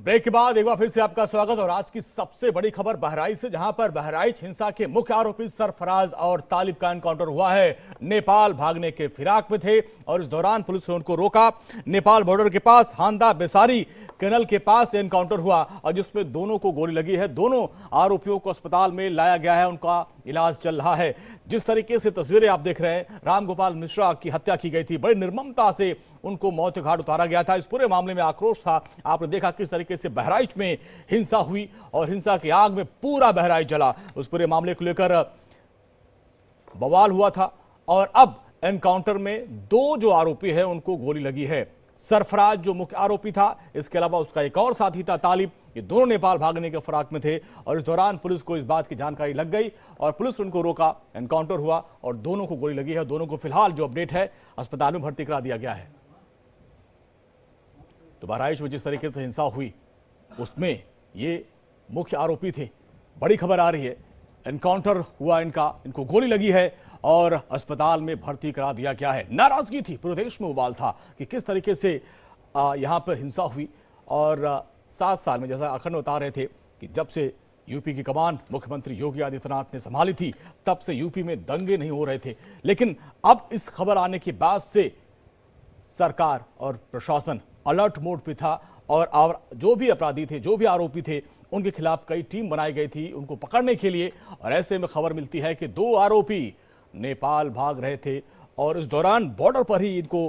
Break के बाद एक बार फिर से आपका स्वागत। और आज की सबसे बड़ी खबर बहराइच से, जहां पर बहराइच हिंसा के मुख्य आरोपी सरफराज और तालिब का एनकाउंटर हुआ है। नेपाल भागने के फिराक में थे और इस दौरान पुलिस ने उनको रोका। नेपाल बॉर्डर के पास हांदा बेसारी कैनल के पास एनकाउंटर हुआ और जिसमें दोनों को गोली लगी है। दोनों आरोपियों को अस्पताल में लाया गया है, उनका इलाज चल रहा है। जिस तरीके से तस्वीरें आप देख रहे हैं, रामगोपाल मिश्रा की हत्या की गई थी, बड़ी निर्ममता से उनको मौत के घाट उतारा गया था। इस पूरे मामले में आक्रोश था। आपने देखा किस तरीके से बहराइच में हिंसा हुई और हिंसा की आग में पूरा बहराइच जला। उस पूरे मामले को लेकर बवाल हुआ था और अब एनकाउंटर में दो जो आरोपी है उनको गोली लगी है। सरफराज जो मुख्य आरोपी था, इसके अलावा उसका एक और साथी था तालिब। ये दोनों नेपाल भागने के फराक में थे और इस दौरान पुलिस को इस बात की जानकारी लग गई और पुलिस ने उनको रोका। एनकाउंटर हुआ और दोनों को गोली लगी है। दोनों को फिलहाल जो अपडेट है, अस्पताल में भर्ती करा दिया गया है। तो बहराइच में जिस तरीके से हिंसा हुई उसमें ये मुख्य आरोपी थे। बड़ी खबर आ रही है, एनकाउंटर हुआ इनका, इनको गोली लगी है और अस्पताल में भर्ती करा दिया गया है। नाराजगी थी, पूरे देश में उबाल था कि किस तरीके से यहां पर हिंसा हुई। और 7 साल में, जैसा अखंड बता रहे थे कि जब से यूपी की कमान मुख्यमंत्री योगी आदित्यनाथ ने संभाली थी, तब से यूपी में दंगे नहीं हो रहे थे। लेकिन अब इस खबर आने के बाद से सरकार और प्रशासन अलर्ट मोड पे था और जो भी अपराधी थे, जो भी आरोपी थे, उनके खिलाफ कई टीम बनाई गई थी उनको पकड़ने के लिए। और ऐसे में खबर मिलती है कि 2 आरोपी नेपाल भाग रहे थे और इस दौरान बॉर्डर पर ही इनको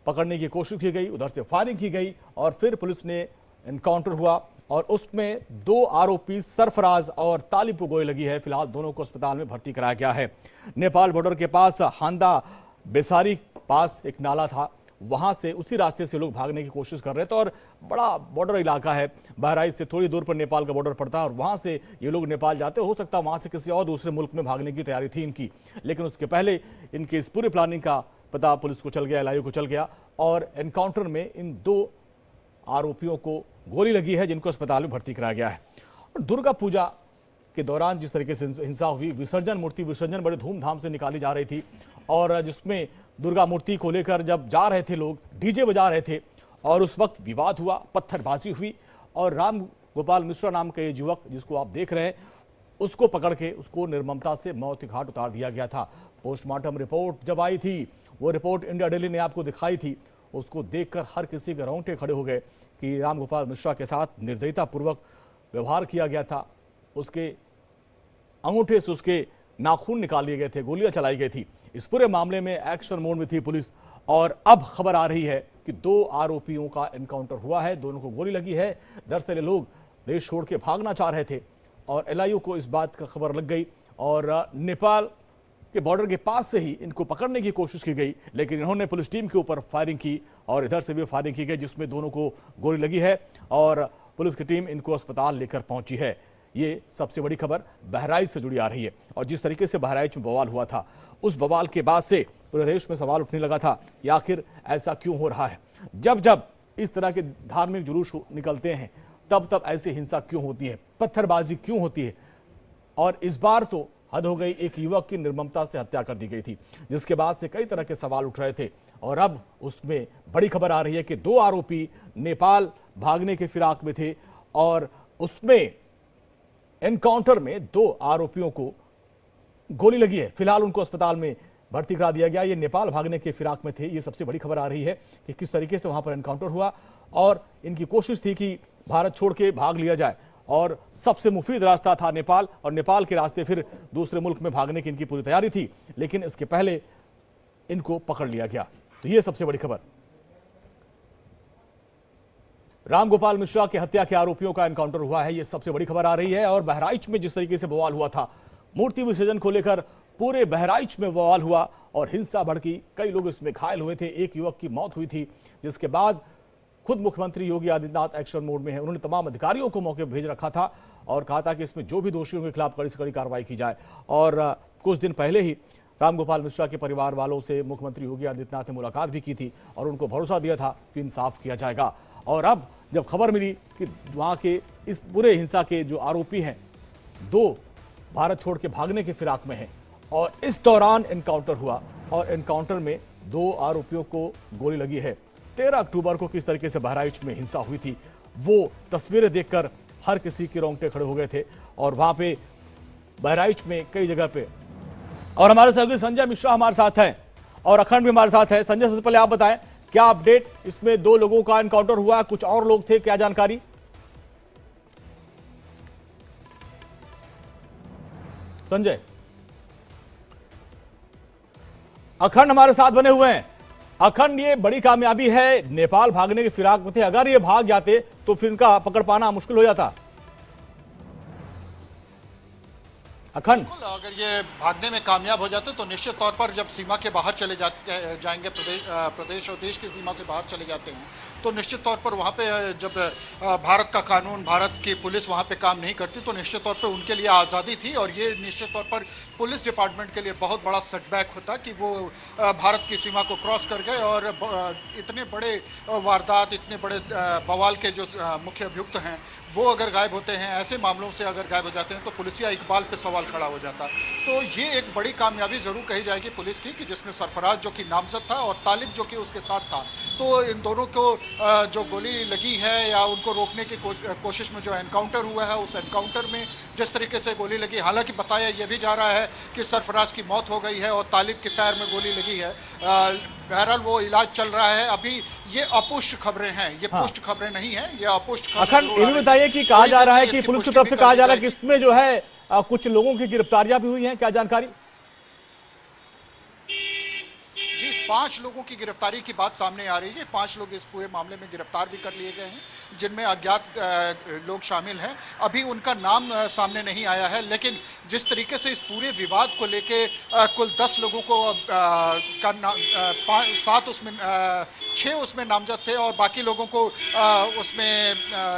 पकड़ने की कोशिश की गई, उधर से फायरिंग की गई और फिर पुलिस ने एनकाउंटर हुआ और उसमें 2 आरोपी सरफराज और तालिब को गोली लगी है। फिलहाल दोनों को अस्पताल में भर्ती कराया गया है। नेपाल बॉर्डर के पास हांदा बेसारी पास एक नाला था, वहां से उसी रास्ते से लोग भागने की कोशिश कर रहे थे और बड़ा बॉर्डर इलाका है। बहराइच से थोड़ी दूर पर नेपाल का बॉर्डर पड़ता है और वहां से ये लोग नेपाल जाते। हो सकता है वहां से किसी और दूसरे मुल्क में भागने की तैयारी थी इनकी, लेकिन उसके पहले इनकी इस पूरी प्लानिंग का पता पुलिस को चल गया, एलआईयू को चल गया और एनकाउंटर में इन 2 आरोपियों को गोली लगी है, जिनको अस्पताल में भर्ती कराया गया है। और दुर्गा पूजा के दौरान जिस तरीके से हिंसा हुई, मूर्ति विसर्जन बड़े धूमधाम से निकाली जा रही थी और जिसमें दुर्गा मूर्ति को लेकर जब जा रहे थे लोग, डीजे बजा रहे थे और उस वक्त विवाद हुआ, पत्थरबाजी हुई और राम गोपाल मिश्रा नाम का ये युवक जिसको आप देख रहे हैं, उसको पकड़ के उसको निर्ममता से मौत के घाट उतार दिया गया था। पोस्टमार्टम रिपोर्ट जब आई थी, वो रिपोर्ट इंडिया डेली ने आपको दिखाई थी, उसको देखकर हर किसी के रोंगटे खड़े हो गए कि राम गोपाल मिश्रा के साथ निर्दयतापूर्वक व्यवहार किया गया था। उसके अंगूठे से उसके नाखून निकाल लिए गए थे, गोलियां चलाई गई थी। इस पूरे मामले में एक्शन मोड में थी पुलिस और अब खबर आ रही है कि 2 आरोपियों का एनकाउंटर हुआ है, दोनों को गोली लगी है। दरअसल ये लोग देश छोड़ के भागना चाह रहे थे और एलआईयू को इस बात का खबर लग गई और नेपाल के बॉर्डर के पास से ही इनको पकड़ने की कोशिश की गई, लेकिन इन्होंने पुलिस टीम के ऊपर फायरिंग की और इधर से भी फायरिंग की गई, जिसमें दोनों को गोली लगी है और पुलिस की टीम इनको अस्पताल लेकर पहुंची है। ये सबसे बड़ी खबर बहराइच से जुड़ी आ रही है और जिस तरीके से बहराइच में बवाल हुआ था, उस बवाल के बाद से पूरे देश में सवाल उठने लगा था कि आखिर ऐसा क्यों हो रहा है। जब जब इस तरह के धार्मिक जुलूस निकलते हैं, तब तब ऐसी हिंसा क्यों होती है, पत्थरबाजी क्यों होती है। और इस बार तो हद हो गई, एक युवक की निर्ममता से हत्या कर दी गई थी, जिसके बाद से कई तरह के सवाल उठ रहे थे और अब उसमें बड़ी खबर आ रही है कि 2 आरोपी नेपाल भागने के फिराक में थे और उसमें एनकाउंटर में 2 आरोपियों को गोली लगी है। फिलहाल उनको अस्पताल में भर्ती करा दिया गया। ये नेपाल भागने के फिराक में थे। ये सबसे बड़ी खबर आ रही है कि किस तरीके से वहां पर एनकाउंटर हुआ और इनकी कोशिश थी कि भारत छोड़ के भाग लिया जाए और सबसे मुफीद रास्ता था नेपाल और नेपाल के रास्ते फिर दूसरे मुल्क में भागने की इनकी पूरी तैयारी थी, लेकिन इसके पहले इनको पकड़ लिया गया। तो ये सबसे बड़ी खबर। रामगोपाल मिश्रा की हत्या के आरोपियों का एनकाउंटर हुआ है, ये सबसे बड़ी खबर आ रही है। और बहराइच में जिस तरीके से बवाल हुआ था, मूर्ति विसर्जन को लेकर पूरे बहराइच में बवाल हुआ और हिंसा भड़की, कई लोग इसमें घायल हुए थे, एक युवक की मौत हुई थी, जिसके बाद खुद मुख्यमंत्री योगी आदित्यनाथ एक्शन मोड में है। उन्होंने तमाम अधिकारियों को मौके पर भेज रखा था और कहा था कि इसमें जो भी दोषियों के खिलाफ कड़ी से कड़ी कार्रवाई की जाए। और कुछ दिन पहले ही रामगोपाल मिश्रा के परिवार वालों से मुख्यमंत्री योगी आदित्यनाथ ने मुलाकात भी की थी और उनको भरोसा दिया था कि इंसाफ किया जाएगा। और अब जब खबर मिली कि वहां के इस पूरे हिंसा के जो आरोपी हैं, 2 भारत छोड़ के भागने के फिराक में हैं और इस दौरान एनकाउंटर हुआ और एनकाउंटर में 2 आरोपियों को गोली लगी है 13 अक्टूबर को किस तरीके से बहराइच में हिंसा हुई थी, वो तस्वीरें देखकर हर किसी के रोंगटे खड़े हो गए थे। और वहां पे बहराइच में कई जगह पे, और हमारे सहयोगी संजय मिश्रा हमारे साथ हैं और अखंड भी हमारे साथ है। संजय, सबसे पहले आप बताएं, क्या अपडेट? इसमें 2 लोगों का एनकाउंटर हुआ, कुछ और लोग थे, क्या जानकारी? संजय, अखंड हमारे साथ बने हुए हैं। अखंड, ये बड़ी कामयाबी है, नेपाल भागने की फिराक में थे, अगर ये भाग जाते तो फिर इनका पकड़ पाना मुश्किल हो जाता। अखंड, अगर ये भागने में कामयाब हो जाते तो निश्चित तौर पर जब सीमा के बाहर चले जाएंगे, प्रदेश और देश की सीमा से बाहर चले जाते हैं, तो निश्चित तौर पर वहाँ पे जब भारत का कानून, भारत की पुलिस वहाँ पे काम नहीं करती, तो निश्चित तौर पर उनके लिए आज़ादी थी। और ये निश्चित तौर पर पुलिस डिपार्टमेंट के लिए बहुत बड़ा सेटबैक होता कि वो भारत की सीमा को क्रॉस कर गए और इतने बड़े वारदात, इतने बड़े बवाल के जो मुख्य अभियुक्त हैं वो अगर गायब होते हैं, ऐसे मामलों से अगर गायब हो जाते हैं तो पुलिसिया इकबाल पे सवाल खड़ा हो जाता। तो ये एक बड़ी कामयाबी ज़रूर कही जाएगी पुलिस की कि जिसमें सरफराज जो कि नामजद था और तालिब जो कि उसके साथ था, तो इन दोनों को जो गोली लगी है या उनको रोकने की कोशिश में जो एनकाउंटर हुआ है, उस एनकाउंटर में जिस तरीके से गोली लगी, हालांकि बताया यह भी जा रहा है कि सरफराज की मौत हो गई है और तालिब के पैर में गोली लगी है। बहरहाल वो इलाज चल रहा है। अभी ये अपुष्ट खबरें हैं, ये पुष्ट खबरें नहीं है, ये अपुष्ट खबरें। अखंड, ये भी बताइए कि कहा जा रहा है कि पुलिस की तरफ से कहा जा रहा है कि इसमें जो है कुछ लोगों की गिरफ्तारियां भी हुई हैं, क्या जानकारी? 5 लोगों की गिरफ्तारी की बात सामने आ रही है। 5 लोग इस पूरे मामले में गिरफ्तार भी कर लिए गए हैं, जिनमें अज्ञात लोग शामिल हैं। अभी उनका नाम सामने नहीं आया है, लेकिन जिस तरीके से इस पूरे विवाद को लेके कुल 10 लोगों को 7 उसमें 6 उसमें नामजद थे और बाकी लोगों को उसमें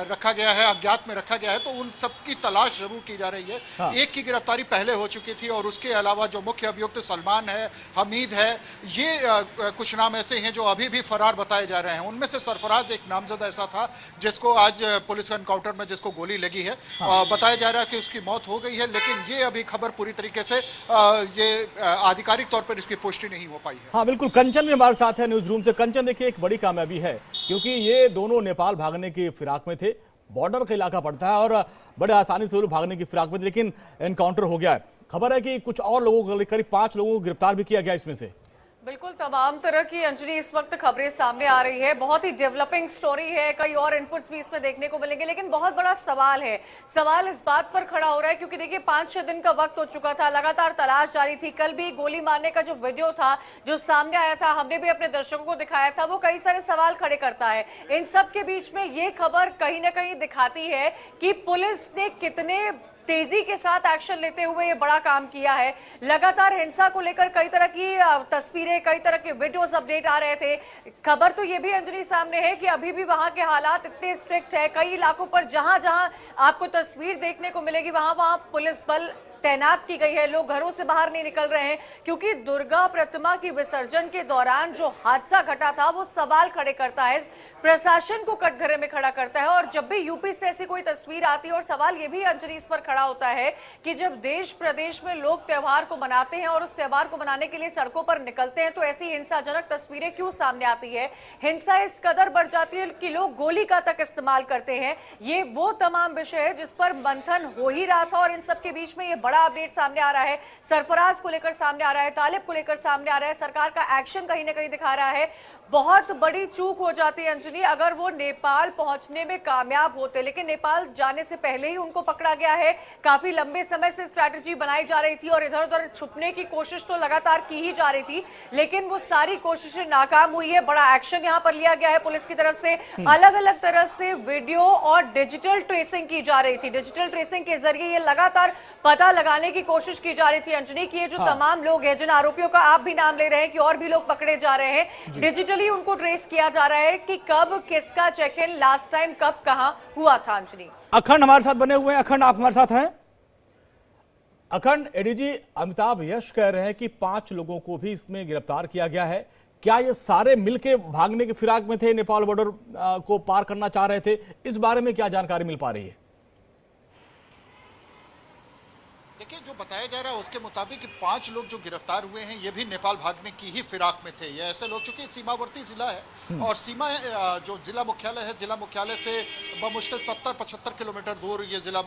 रखा गया है, अज्ञात में रखा गया है। तो उन सबकी तलाश जरूर की जा रही है। हाँ। एक की गिरफ्तारी पहले हो चुकी थी और उसके अलावा जो मुख्य अभियुक्त सलमान है, हमीद है, ये कुछ नाम ऐसे हैं जो अभी भी फरार बताए जा रहे हैं। उनमें से सरफराज एक नामजद ऐसा था जिसको आज पुलिस एनकाउंटर में जिसको गोली लगी है। हाँ। बताया जा रहा है कि उसकी मौत हो गई है, लेकिन ये अभी खबर पूरी तरीके से ये आधिकारिक तौर पर इसकी पुष्टि नहीं हो पाई है। हाँ बिल्कुल, कंचन भी हमारे साथ है न्यूज रूम से। कंचन, देखिए एक बड़ी कामयाबी है क्योंकि ये दोनों नेपाल भागने की फिराक में थे, बॉर्डर का इलाका पड़ता है और बड़े आसानी से वो लोग भागने की फिराक में थे, लेकिन एनकाउंटर हो गया है। खबर है कि कुछ और लोगों को, करीब 5 लोगों को गिरफ्तार भी किया गया इसमें से। बिल्कुल, तमाम तरह की अंजलि इस वक्त खबरें सामने आ रही है। बहुत ही डेवलपिंग स्टोरी है, कई और इनपुट्स भी इसमें देखने को मिलेंगे, लेकिन बहुत बड़ा सवाल है। सवाल इस बात पर खड़ा हो रहा है क्योंकि देखिए 5-6 दिन का वक्त हो चुका था, लगातार तलाश जारी थी। कल भी गोली मारने का जो वीडियो था जो सामने आया था, हमने भी अपने दर्शकों को दिखाया था, वो कई सारे सवाल खड़े करता है। इन सब के बीच में ये खबर कहीं ना कहीं दिखाती है कि पुलिस ने कितने तेजी के साथ एक्शन लेते हुए ये बड़ा काम किया है। लगातार हिंसा को लेकर कई तरह की तस्वीरें, कई तरह के वीडियोस अपडेट आ रहे थे। खबर तो ये भी अंजलि सामने है कि अभी भी वहां के हालात इतने स्ट्रिक्ट है, कई इलाकों पर जहां जहां आपको तस्वीर देखने को मिलेगी वहां वहां पुलिस बल तैनात की गई है। लोग घरों से बाहर नहीं निकल रहे हैं क्योंकि दुर्गा प्रतिमा की विसर्जन के दौरान जो हादसा घटा था वो सवाल खड़े करता है, प्रशासन को कटघरे में खड़ा करता है। और जब भी यूपी से ऐसी कोई तस्वीर आती है, और सवाल ये भी अंजलि इस पर खड़ा होता है कि जब देश प्रदेश में लोग त्योहार को मनाते हैं और उस त्योहार को मनाने के लिए सड़कों पर निकलते हैं, तो ऐसी हिंसाजनक तस्वीरें क्यों सामने आती है? हिंसा इस कदर बढ़ जाती है कि लोग गोली का तक इस्तेमाल करते हैं। ये वो तमाम विषय है जिस पर मंथन हो ही रहा था और इन सब के बीच में ये बड़ा अपडेट सामने आ रहा है। सरफराज को लेकर सामने आ रहा है, तालिब को लेकर सामने आ रहा है। सरकार का एक्शन कहीं ना कहीं दिखा रहा है। बहुत बड़ी चूक हो जाती है अंजलि अगर वो नेपाल पहुंचने में कामयाब होते, लेकिन नेपाल जाने से पहले ही उनको पकड़ा गया है। काफी लंबे समय से स्ट्रैटेजी बनाई जा रही थी और इधर उधर छुपने की कोशिश तो लगातार की ही जा रही थी, लेकिन वो सारी कोशिशें नाकाम हुई है। बड़ा एक्शन यहां पर लिया गया है पुलिस की तरफ से। अलग अलग तरह से वीडियो और डिजिटल ट्रेसिंग की जा रही थी। डिजिटल ट्रेसिंग के जरिए ये लगातार पता लगाने की कोशिश की जा रही थी अंजलि कि ये जो तमाम लोग हैं, जिन आरोपियों का आप भी नाम ले रहे हैं कि और भी लोग पकड़े जा रहे हैं, डिजिटली उनको ट्रेस किया जा रहा है कि कब किसका चेक इन लास्ट टाइम कब कहां हुआ था। अंजलि, अखंड हमारे साथ बने हुए हैं। अखंड, आप हमारे साथ हैं? अखंड, एडीजी अमिताभ यश कह रहे हैं कि 5 लोगों को भी इसमें गिरफ्तार किया गया है। क्या ये सारे मिलके भागने की फिराक में थे, नेपाल बॉर्डर को पार करना चाह रहे थे? इस बारे में क्या जानकारी मिल पा रही है? देखिए, जो बताया जा रहा है उसके मुताबिक 5 लोग जो गिरफ्तार हुए हैं ये भी नेपाल भागने की ही फिराक में थे। ये ऐसे लोग, चूंकि सीमावर्ती जिला है और सीमा जो जिला मुख्यालय है, जिला मुख्यालय से बमुश्किल 70-75 किलोमीटर दूर ये जिला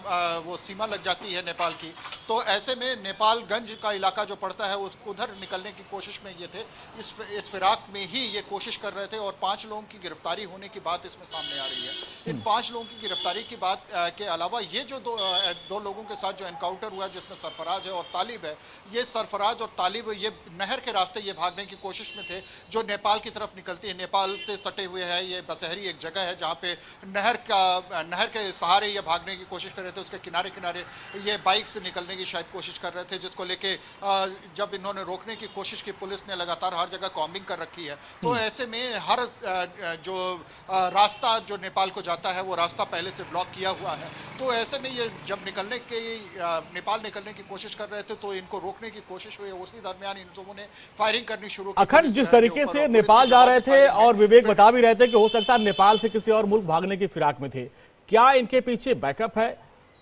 वो सीमा लग जाती है नेपाल की। तो ऐसे में नेपालगंज का इलाका जो पड़ता है उधर निकलने की कोशिश में ये थे। इस फिराक में ही ये कोशिश कर रहे थे और 5 लोगों की गिरफ्तारी होने की बात इसमें सामने आ रही है। इन 5 लोगों की गिरफ्तारी की बात के अलावा ये जो दो लोगों के साथ जो एनकाउंटर हुआ जिसमें सरफराज है और तालिब है, ये सरफराज और तालिब ये नहर के रास्ते ये भागने की कोशिश में थे जो नेपाल की तरफ निकलती है। नेपाल से सटे हुए है, ये बसहरी एक जगह है जहाँ पे नहर के सहारे ये भागने की कोशिश कर रहे थे। उसके किनारे किनारे ये बाइक से निकलने की शायद कोशिश कर रहे थे, जिसको लेके जब इन्होंने रोकने की कोशिश की पुलिस ने लगातार हर जगह कॉम्बिंग कर रखी है। तो ऐसे में हर जो रास्ता जो नेपाल को जाता है वो रास्ता पहले से ब्लॉक किया हुआ है। तो ऐसे में ये जब नेपाल निकलने की कोशिश कर रहे थे तो इनको रोकने की कोशिश हुई। उसी दरमियान इन लोगों ने फायरिंग करनी शुरू की। अखंड जिस तरीके से नेपाल जा रहे थे और विवेक बता भी रहे थे कि हो सकता है नेपाल से किसी और मुल्क भागने की फिराक में थे, क्या इनके पीछे बैकअप है?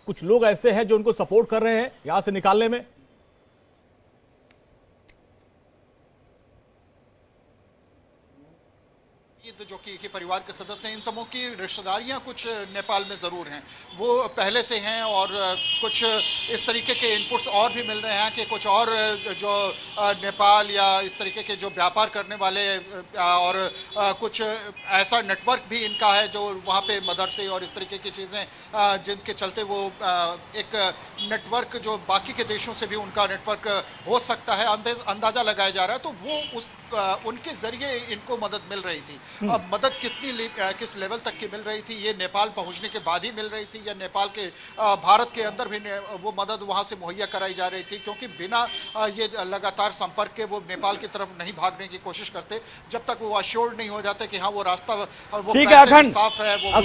कुछ लोग ऐसे हैं जो उनको सपोर्ट कर रहे हैं यहां से निकालने में? जो कि एक ही परिवार के सदस्य हैं, इन सबों की रिश्तेदारियां कुछ नेपाल में ज़रूर हैं, वो पहले से हैं। और कुछ इस तरीके के इनपुट्स और भी मिल रहे हैं कि कुछ और जो नेपाल या इस तरीके के जो व्यापार करने वाले और कुछ ऐसा नेटवर्क भी इनका है जो वहाँ पे मदरसे और इस तरीके की चीज़ें जिनके चलते वो एक नेटवर्क जो बाकी के देशों से भी उनका नेटवर्क हो सकता है, अंदाज़ा लगाया जा रहा है। तो वो उनके ज़रिए इनको मदद मिल रही थी। अब मदद किस लेवल तक की मिल रही थी ये नेपाल पहुंचने के बाद ही मिल रही थी या नेपाल के भारत के अंदर भी वो मदद वहां से मुहैया कराई जा रही थी, क्योंकि बिना ये लगातार संपर्क के वो नेपाल की तरफ नहीं भागने की कोशिश करते जब तक वो अश्योर्ड नहीं हो जाते कि हाँ वो रास्ता वो ठीक है, पैसे भी साफ है, वो